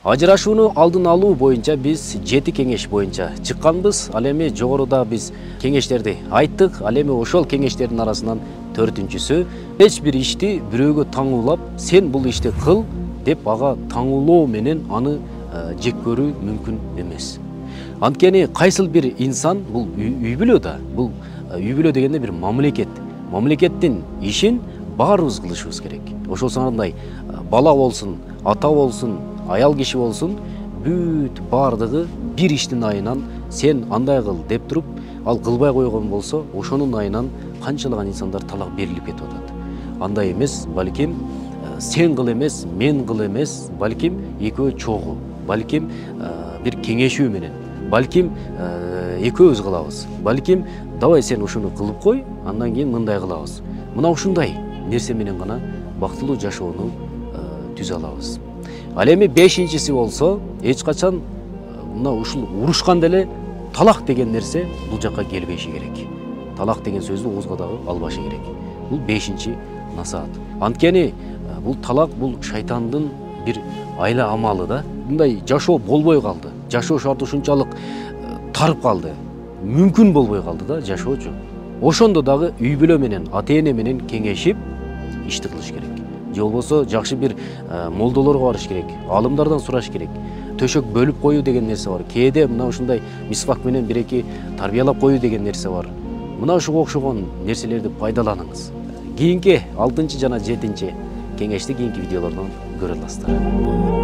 Ажырашууну алдын алуу боюнча биз 7 кеңеш боюнча чыкканбыз. Ал эми жогоруда биз кеңештерди айттык. Ал эми ошол кеңештердин арасынан 4-сү эч бир ишти бирөөгө таңуулап, сен бул ишти кыл деп ага таңуулоо менен аны жек көрүү мүмкүн эмес. Анткени кайсыл бир инсан бул үй бүлө да, бул үй бүлө дегенде бир мамлекет. Мамлекеттин ишин баарыбыз кылышыбыз керек. Ошол сандай бала болсун, ата болсун, аял киши болсун, бүт бардыгы бир иштин айынан сен андай кыл деп туруп, ал кылбай койгон болсо, ошонун айынан канчалаган инсандар талак берилип кетип атат. Андай эмес, балким сен кыл эмес, мен кыл эмес, балким экөө чогуу, балким бир кеңешүү менен, балким экөөбүз кылабыз. Балким давай сен ушуну кылып кой, андан кийин мындай кылабыз. Мына ушундай нерсе менен гана бактылуу жашоону түзө алабыз. Ал эми 5-си болсо, эч качан мына ушул урушкан деле талак деген нерсе бул жакка келбеши керек. Талак деген сөздү оозго дагы албашы керек. Бул 5-чи насаат. Анткени бул талак бул шайтандын бир айла амалы да. Мындай жашоо болбой калды. Жашоо шарты ушунчалык тарып калды. Мүмкүн болбой калды да жашоочу. Ошондо дагы үй бүлө менен, ата-эне менен кеңешип ишти кылыш керек. Же болбосо жакшы бир молдолорго барыш керек, алымдардан сураш керек. Төшөк бөлүп коюу деген нерсе бар. Кээде мына ушундай мисвак менен бир-эки тарбиялап коюу деген нерсе бар. Мына ушуга окшогон нерселерди пайдаланыңыз. Кийинки 6 жана 7 кеңешти кийинки видеолордон көрө аласыздар.